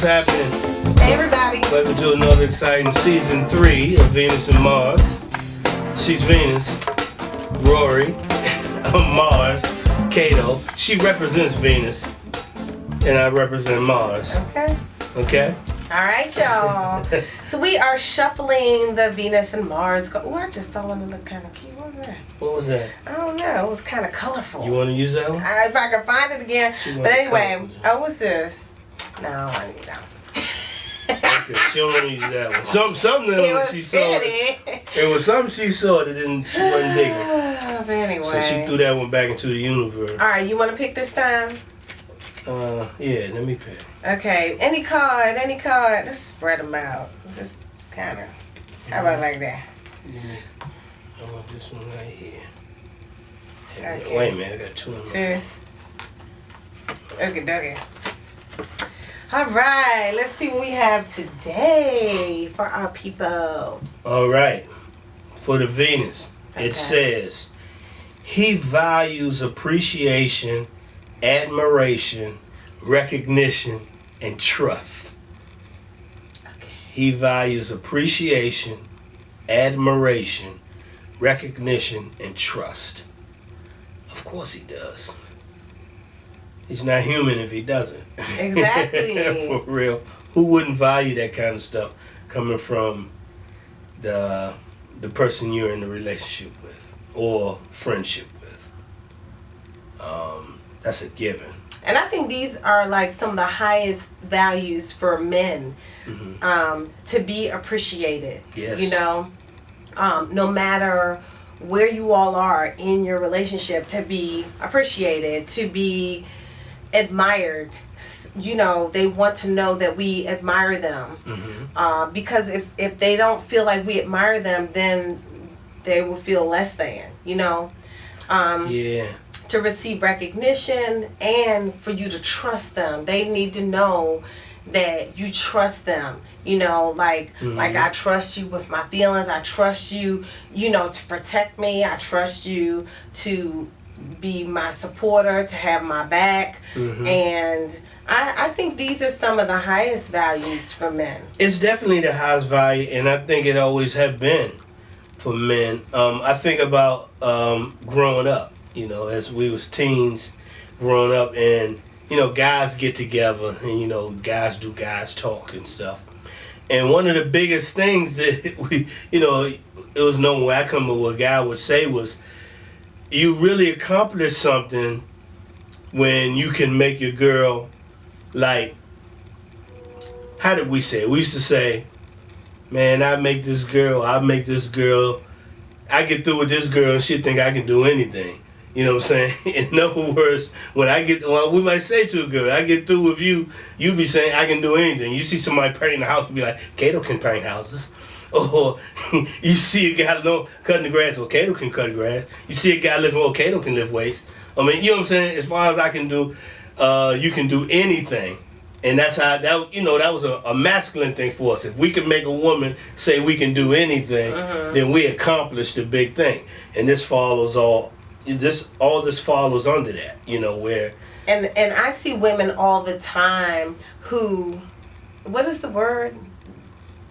happening? Hey everybody. Welcome to another exciting season 3 of Venus and Mars. She's Venus, Rorree, I'm Mars, Kato. She represents Venus, and I represent Mars. Okay? Alright, y'all. So we are shuffling the Venus and Mars. Oh, I just saw one that looked kind of cute. What was that? What was that? I don't know. It was kind of colorful. You want to use that one? If I can find it again. But anyway, what's this? No, I need that one. Okay, she don't want to use that one. Something that she saw. It was something she saw that she wasn't digging. But anyway. So she threw that one back into the universe. Alright, you want to pick this time? Yeah, let me pick. Okay, any card. Let's spread them out. Just kind of. How about like that? I want this one right here. Okay. Wait a minute, I got two of them. Okay. All right, let's see what we have today for our people. All right, for the Venus, it says, he values appreciation, admiration, recognition, and trust. Okay. He values appreciation, admiration, recognition, and trust. Of course he does. He's not human if he doesn't. Exactly. For real. Who wouldn't value that kind of stuff coming from the person you're in a relationship with or friendship with? That's a given. And I think these are like some of the highest values for men, to be appreciated. Yes. You know, no matter where you all are in your relationship, to be appreciated, to be admired. You know, they want to know that we admire them. Because if they don't feel like we admire them, then they will feel less than, you know. To receive recognition and for you to trust them. They need to know that you trust them, you know, like I trust you with my feelings. I trust you, you know, to protect me. I trust you to be my supporter, to have my back. And I think these are some of the highest values for men. It's definitely the highest value, and I think it always have been for men. I think about growing up, you know, as we was teens growing up, and you know, guys get together and, you know, guys do guys talk and stuff. And one of the biggest things that we, you know, it was known where I come up, what a guy would say was, you really accomplish something when you can make your girl, like, how did we say it? We used to say, man, I get through with this girl and she think I can do anything. You know what I'm saying? In other words, we might say to a girl, I get through with you, you be saying I can do anything. You see somebody painting the house, you be like, Kato can paint houses. Or you see a guy cutting the grass, well, Kato can cut the grass. You see a guy lifting, well, Kato can lift weights. I mean, you know what I'm saying? As far as I can do, you can do anything. And that's how, that was a masculine thing for us. If we can make a woman say we can do anything, then we accomplished a big thing. And this follows all this follows under that, you know, where... And I see women all the time who, what is the word?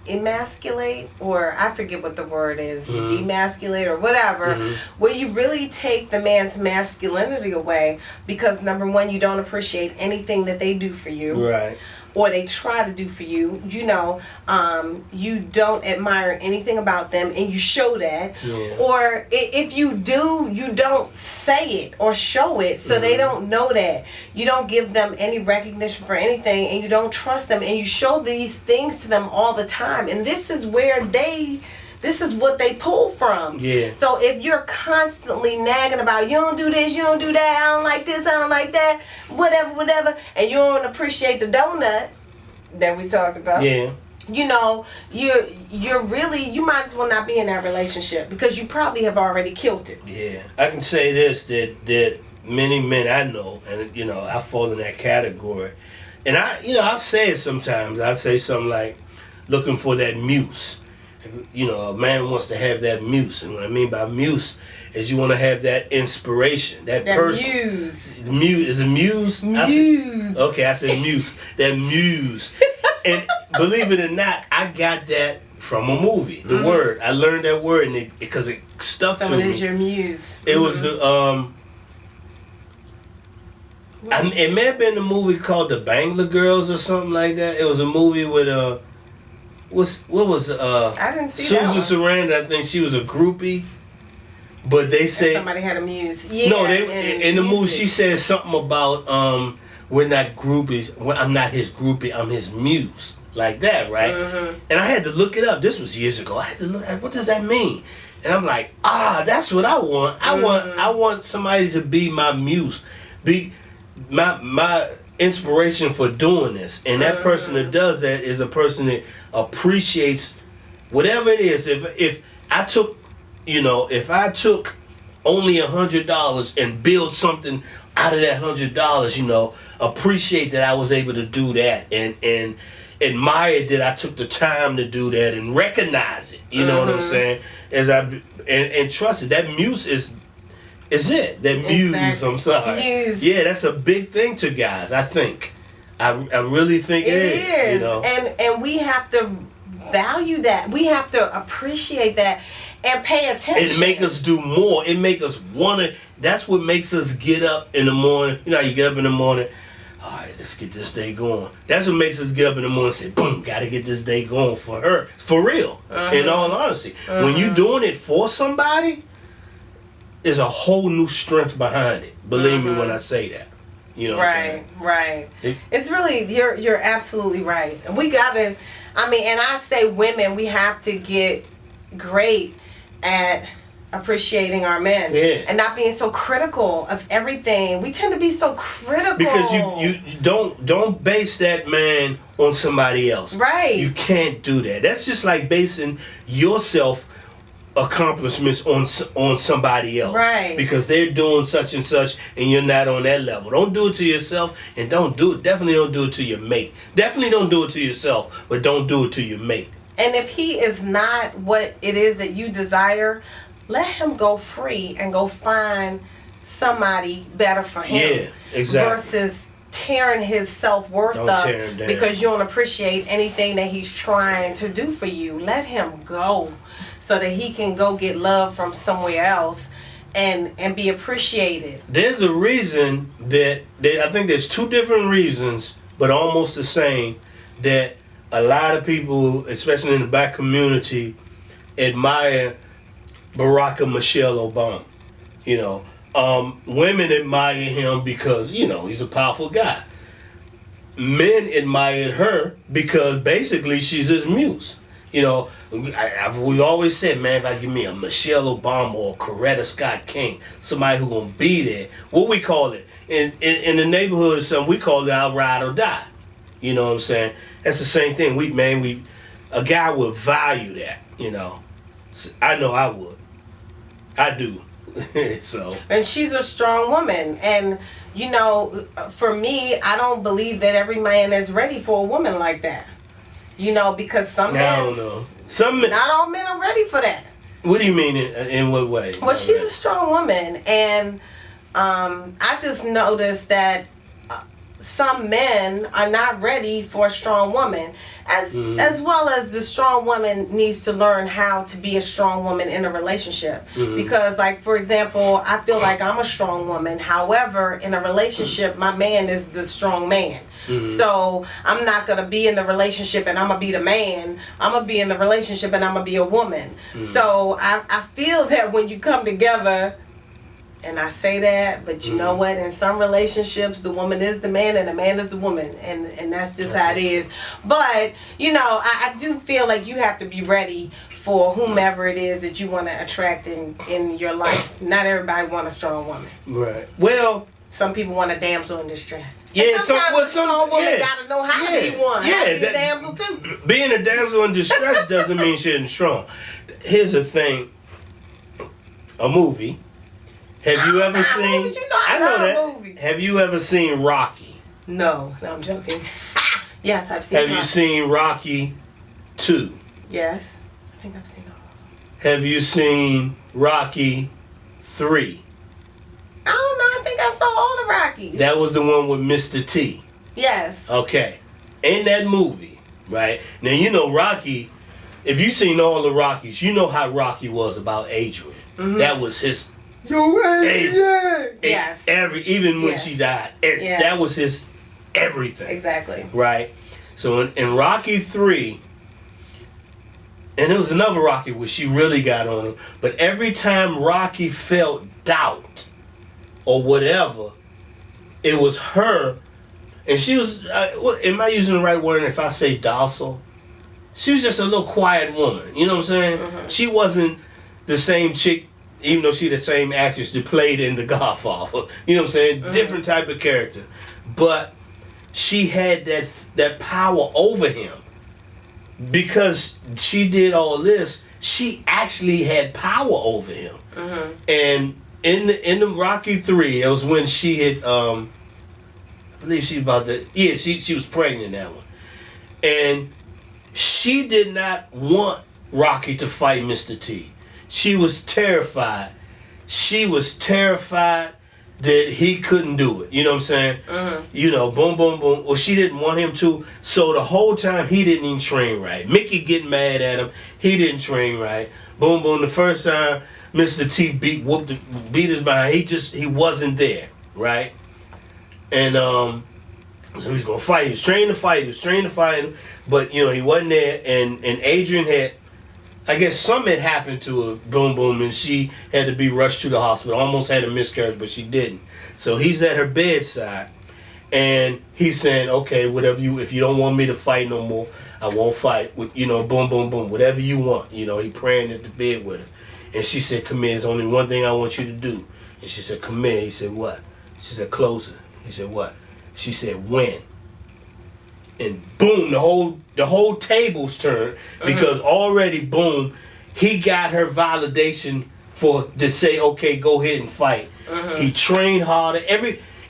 Emasculate, or I forget what the word is, demasculate or whatever, where you really take the man's masculinity away because, number one, you don't appreciate anything that they do for you. Right. Or they try to do for you, you know, you don't admire anything about them and you show that. Yeah. Or if you do, you don't say it or show it, so they don't know that. You don't give them any recognition for anything, and you don't trust them, and you show these things to them all the time. And this is where this is what they pull from. Yeah. So if you're constantly nagging about, you don't do this, you don't do that, I don't like this, I don't like that, whatever, and you don't appreciate the donut that we talked about. Yeah. You know, you're really, you might as well not be in that relationship because you probably have already killed it. Yeah. I can say this, that many men I know, and, you know, I fall in that category. And I'll say it sometimes. I say something like, looking for that muse. You know, a man wants to have that muse, and what I mean by muse is you want to have that inspiration, that person. Muse. Muse is a muse. Muse. I said muse. That muse. And believe it or not, I got that from a movie. The word. I learned that word and because it stuck to me. Someone is your muse. It was the it may have been the movie called The Bangla Girls or something like that. It was a movie with what was I didn't see that Susan one. Sarandon. I think she was a groupie. But they say somebody had a muse. Yeah. no, in the movie she said something about we're not groupies. Well, I'm not his groupie. I'm his muse, like that, right? And I had to look it up. This was years ago. I had to look at what does that mean, and I'm like, that's what I want. I want somebody to be my muse, be my inspiration for doing this, and that person that does that is a person that appreciates whatever it is. If I took only $100 and build something out of that $100, appreciate that I was able to do that and admire that I took the time to do that and recognize it. You know what I'm saying? And trust it. That muse is it. That muse. Exactly. I'm sorry. Muse. Yeah, that's a big thing to guys. I think. I really think it is. And we have to value that. We have to appreciate that and pay attention. It make us do more. It make us want to. That's what makes us get up in the morning. You know how you get up in the morning. All right, let's get this day going. That's what makes us get up in the morning and say, boom, got to get this day going for her. For real. In all honesty. When you doing it for somebody, there's a whole new strength behind it. Believe me when I say that. You know what I'm saying? Right. It's really, you're absolutely right. And we got to, and I say women, we have to get great at appreciating our men and not being so critical of everything. We tend to be so critical because you don't base that man on somebody else. Right. You can't do that. That's just like basing yourself accomplishments on somebody else. Right. Because they're doing such and such and you're not on that level. Don't do it to yourself and definitely don't do it to your mate. Definitely don't do it to yourself, but don't do it to your mate. And if he is not what it is that you desire, let him go free and go find somebody better for him. Yeah, exactly. Versus tearing his self-worth up because you don't appreciate anything that he's trying to do for you. Let him go so that he can go get love from somewhere else and be appreciated. There's a reason that I think there's two different reasons, but almost the same, that a lot of people, especially in the black community, admire Barack and Michelle Obama. Women admire him because, he's a powerful guy. Men admired her because basically she's his muse. We always said, man, if I give me a Michelle Obama or Coretta Scott King, somebody who gonna be there, what we call it in the neighborhood, we call it our ride or die. You know what I'm saying? That's the same thing. A guy would value that. I know I would. I do. So. And she's a strong woman, and for me, I don't believe that every man is ready for a woman like that. Because some men, I don't know. Some men, not all men are ready for that. What do you mean? In what way? Well, she's a strong woman, and I just noticed that some men are not ready for a strong woman, as well as the strong woman needs to learn how to be a strong woman in a relationship. Because, like, for example, I feel like I'm a strong woman. However, in a relationship, my man is the strong man. So I'm not going to be in the relationship and I'm going to be the man. I'm going to be in the relationship and I'm going to be a woman. So I feel that when you come together, and I say that, but you know what? In some relationships, the woman is the man and the man is the woman. And that's just how it is. But, I do feel like you have to be ready for whomever it is that you want to attract in your life. Not everybody want a strong woman. Right. Well, some people want a damsel in distress. Yeah, some strong woman gotta know how to be one. Yeah, be a damsel too. Being a damsel in distress doesn't mean she isn't strong. Here's the thing. A movie. Have you ever seen? Movies, I know that. Movies. Have you ever seen Rocky? No, I'm joking. Yes, I've seen. Have you seen Rocky 2? Yes, I think I've seen all of them. Have you seen Rocky 3? I don't know. I think I saw all the Rockies. That was the one with Mr. T. Yes. Okay. In that movie, right? Now you know Rocky. If you've seen all the Rockies, you know how Rocky was about Adrian. Mm-hmm. That was his. Yo, Adrian! Yes. Even when she died, that was his everything. Exactly. Right. So in Rocky 3, and there was another Rocky where she really got on him, but every time Rocky felt doubt or whatever, it was her, and she was. Am I using the right word? If I say docile, she was just a little quiet woman. You know what I'm saying? Mm-hmm. She wasn't the same chick, even though she the same actress that played in The Godfather. You know what I'm saying? Mm-hmm. Different type of character, but she had that power over him because she did all this. She actually had power over him, Mm-hmm. and in the Rocky 3, it was when she had I believe she about to she was pregnant in that one, and she did not want Rocky to fight Mr. T. She was terrified. She was terrified that he couldn't do it. You know what I'm saying? Mm-hmm. You know, boom, boom, boom. Well, she didn't want him to. So the whole time he didn't even train right. Mickey getting mad at him. He didn't train right. Boom, boom. The first time Mr. T beat his behind, he wasn't there, right? And so he was gonna fight. He was trained to fight. He was trained to fight him, but you know he wasn't there. And Adrian had, I guess something had happened to her, boom, boom, and she had to be rushed to the hospital. Almost had a miscarriage, but she didn't. So he's at her bedside, and he's saying, "Okay, whatever if you don't want me to fight no more, I won't fight. With boom, boom, boom, whatever you want." You know, he praying at the bed with her, and she said, "Come here. There's only one thing I want you to do." And she said, "Come here." He said, "What?" She said, "Closer." He said, "What?" She said, "Win." And boom, the whole tables turned because already boom, he got her validation to say, okay, go ahead and fight. He trained harder.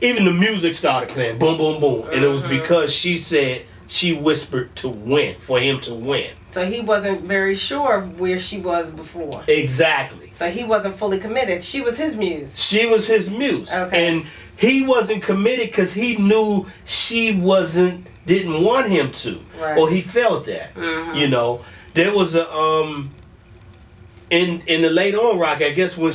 Even the music started playing, boom, boom, boom, and it was because she whispered to win, for him to win. So he wasn't very sure of where she was before. Exactly. So he wasn't fully committed. She was his muse. She was his muse. Okay. And he wasn't committed because he knew she didn't want him to. Right. Or he felt that. Mm-hmm. You know. There was a in the later on Rocky, I guess when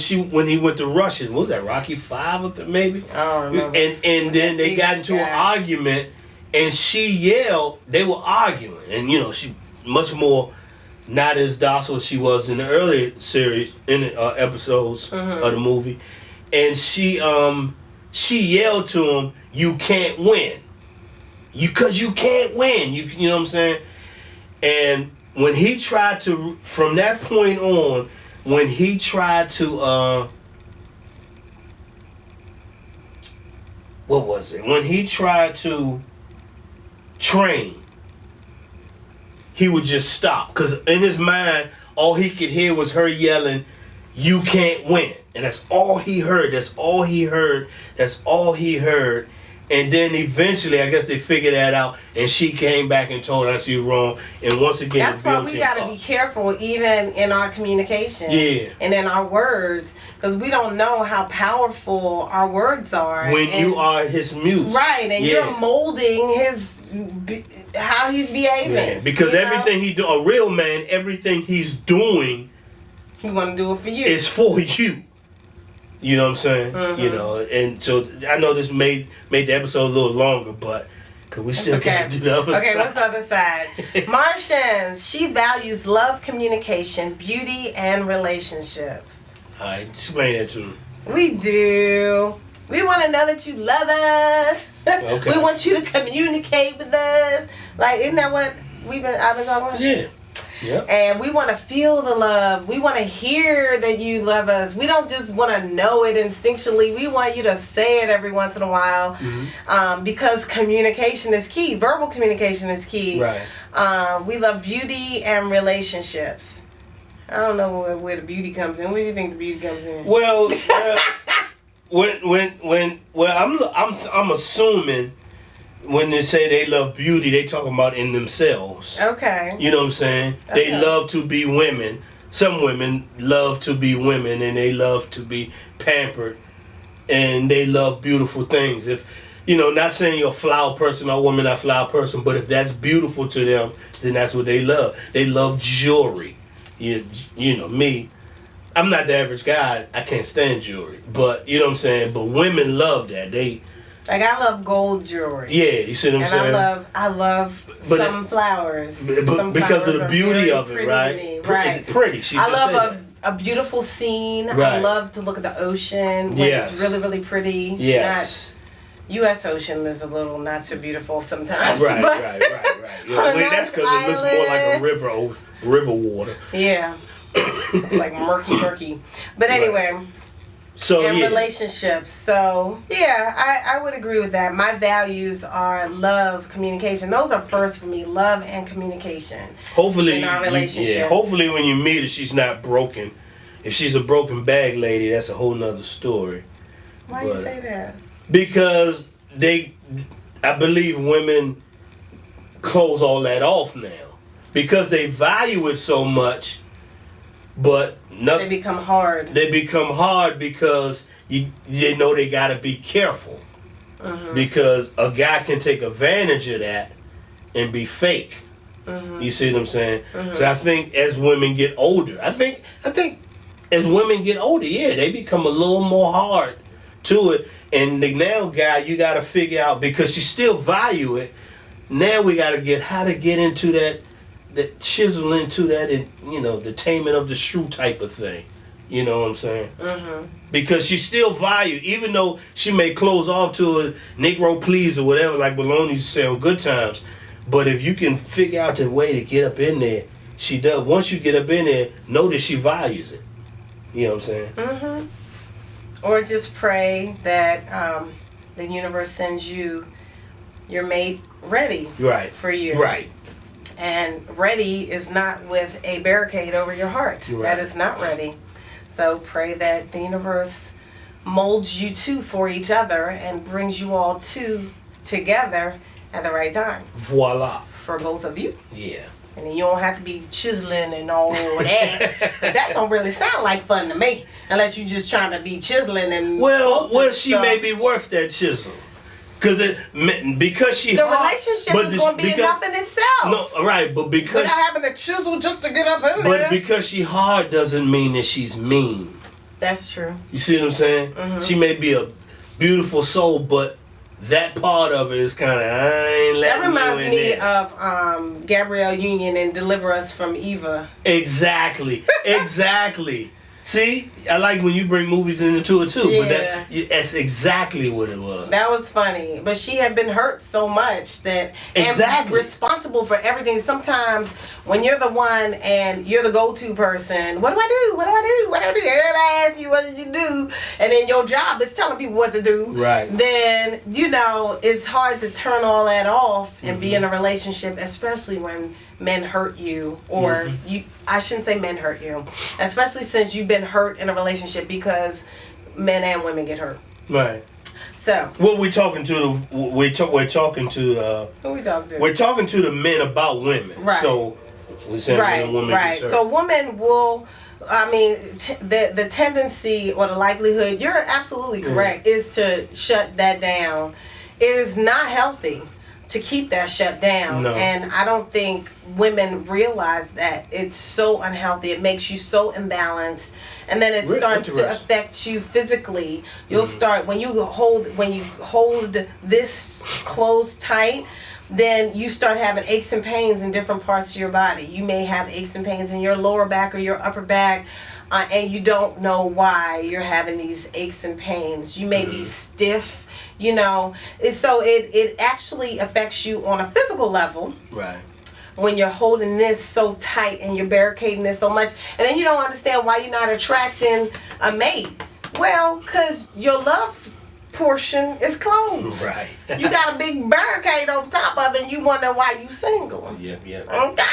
he went to Russia, what was that, Rocky 5 or maybe? I don't remember. And then they got into an argument and she yelled, they were arguing, and you know, she much more not as docile as she was in the earlier series, in the episodes of the movie. And she yelled to him, "You can't win. Because you can't win." You know what I'm saying? And when he tried to, from that point on, when he tried to, what was it? When he tried to train, he would just stop. Because in his mind, all he could hear was her yelling, "You can't win." And that's all he heard. That's all he heard. That's all he heard. And then eventually, I guess they figured that out, and she came back and told us you're wrong. And once again, that's why we got to be careful, even in our communication, and in our words, because we don't know how powerful our words are. When you are his muse, right? And you're molding how he's behaving. Yeah, because everything he do, a real man, everything he's doing, he want to do it for you. It's for you. You know what I'm saying? You know, and so I know this made the episode a little longer, but because we still got to do the other side. Okay, what's the other side? Martians, she values love, communication, beauty, and relationships. All right, explain that to me. We do. We want to know that you love us. Okay. We want you to communicate with us. Like, isn't that what I've been talking about? Yeah. Yep. And we want to feel the love. We want to hear that you love us. We don't just want to know it instinctually. We want you to say it every once in a while, because communication is key. Verbal communication is key. Right. We love beauty and relationships. I don't know where the beauty comes in. Where do you think the beauty comes in? Well, I'm assuming. When they say they love beauty, they talking about in themselves. Okay. You know what I'm saying? Okay. They love to be women. Some women love to be women, and they love to be pampered, and they love beautiful things. not saying you're a flower person or a woman not a flower person, but if that's beautiful to them, then that's what they love. They love jewelry. You know, me, I'm not the average guy. I can't stand jewelry. But, you know what I'm saying? But women love that. Like, I love gold jewelry. Yeah, you see what I'm saying? And I love some flowers. Some because flowers of the beauty of it, right? Right. Pretty. I love a beautiful scene. Right. I love to look at the ocean when it's really, really pretty. Yes. U.S. ocean is a little not so beautiful sometimes. Right. Yeah, that's because it looks more like a river water. Yeah. It's like murky. But anyway... So, relationships. So, I would agree with that. My values are love, communication. Those are first for me, love and communication. Hopefully, in our relationship. Hopefully when you meet her, she's not broken. If she's a broken bag lady, that's a whole nother story. Why do you say that? Because I believe women close all that off now. Because they value it so much, but they become hard. They become hard because they know they got to be careful. Mm-hmm. Because a guy can take advantage of that and be fake. Mm-hmm. You see what I'm saying? Mm-hmm. So I think as women get older, I think as women get older, they become a little more hard to it. And the now guy, you got to figure out, because you still value it. Now we got to get how to get into that chisel into that, and the taming of the shrew type of thing. You know what I'm saying? Mm-hmm. Because she still value, even though she may close off to a Negro please or whatever, like Baloney used to say on Good Times. But if you can figure out the way to get up in there, she does. Once you get up in there, know that she values it. You know what I'm saying? Mm-hmm. Or just pray that the universe sends you your mate ready for you. Right. And ready is not with a barricade over your heart. Right. That is not ready. So pray that the universe molds you two for each other and brings you all two together at the right time. Voila. For both of you. Yeah. And then you don't have to be chiseling and all that. 'Cause that don't really sound like fun to me. Unless you just trying to be chiseling and... Well, she may be worth that chisel. Because she the hard, relationship is going to be enough in itself. No, right, but because... Without having a chisel just to get up in there. But because she hard doesn't mean that she's mean. That's true. You see what I'm saying? Mm-hmm. She may be a beautiful soul, but that part of it is kind of, I ain't letting that reminds you in me there. of Gabrielle Union and Deliver Us from Eva. Exactly. See, I like when you bring movies into it too, but that's exactly what it was. That was funny, but she had been hurt so much that and responsible for everything. Sometimes when you're the one and you're the go-to person, what do I do? Everybody asks you what did you do, and then your job is telling people what to do. Right. Then it's hard to turn all that off and be in a relationship, especially when men hurt you, or I shouldn't say men hurt you, especially since you've been hurt in a relationship, because men and women get hurt. Right. So what we're talking to, we're talking to who we talking to? We're talking to the men about women. Right. So we're saying when a woman gets hurt. So women will, the tendency or the likelihood, you're absolutely correct, is to shut that down. It is not healthy to keep that shut down. No. And I don't think women realize that. It's so unhealthy. It makes you so imbalanced, and then it starts to affect you physically. You'll start when you hold this closed tight, then you start having aches and pains in different parts of your body. You may have aches and pains in your lower back or your upper back, and you don't know why you're having these aches and pains. You may be stiff. So it actually affects you on a physical level. Right. When you're holding this so tight and you're barricading this so much, and then you don't understand why you're not attracting a mate. Well, because your love portion is closed. Right. You got a big barricade over top of it, and you wonder why you single. Yep. Okay.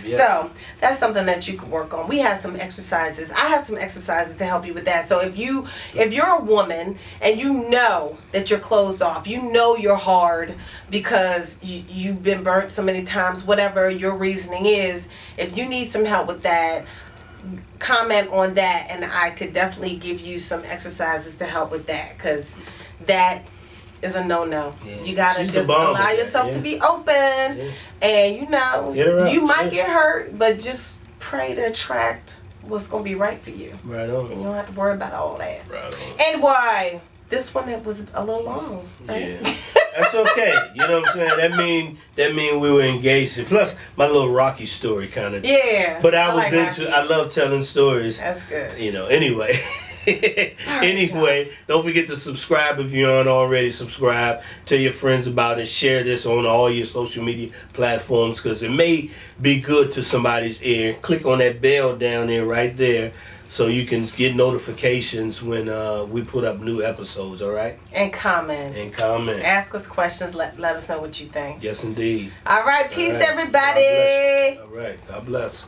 Yep. So that's something that you can work on. We have some exercises. I have some exercises to help you with that. So if you're a woman and you know that you're closed off, you know you're hard because you've been burnt so many times, whatever your reasoning is, if you need some help with that, comment on that, and I could definitely give you some exercises to help with that, because that is a no-no. Yeah. You gotta She's just the bomb allow with that, yourself yeah. to be open, Yeah. and you know, Get her out, you might shit. get hurt, but just pray to attract what's gonna be right for you, Right and on. you don't have to worry about all that. Right on. And why? This one that was a little long. Right? Yeah. That's okay. You know what I'm saying? That mean we were engaged. And plus, my little Rocky story kind of. Yeah. But I was like into. Rocky. I love telling stories. That's good. You know. Anyway. Anyway, don't forget to subscribe if you aren't already subscribed. Tell your friends about it. Share this on all your social media platforms because it may be good to somebody's ear. Click on that bell down there right there so you can get notifications when we put up new episodes, all right? And comment. And comment. Ask us questions. Let us know what you think. Yes, indeed. All right. Peace, All right. everybody. God bless. All right. God bless.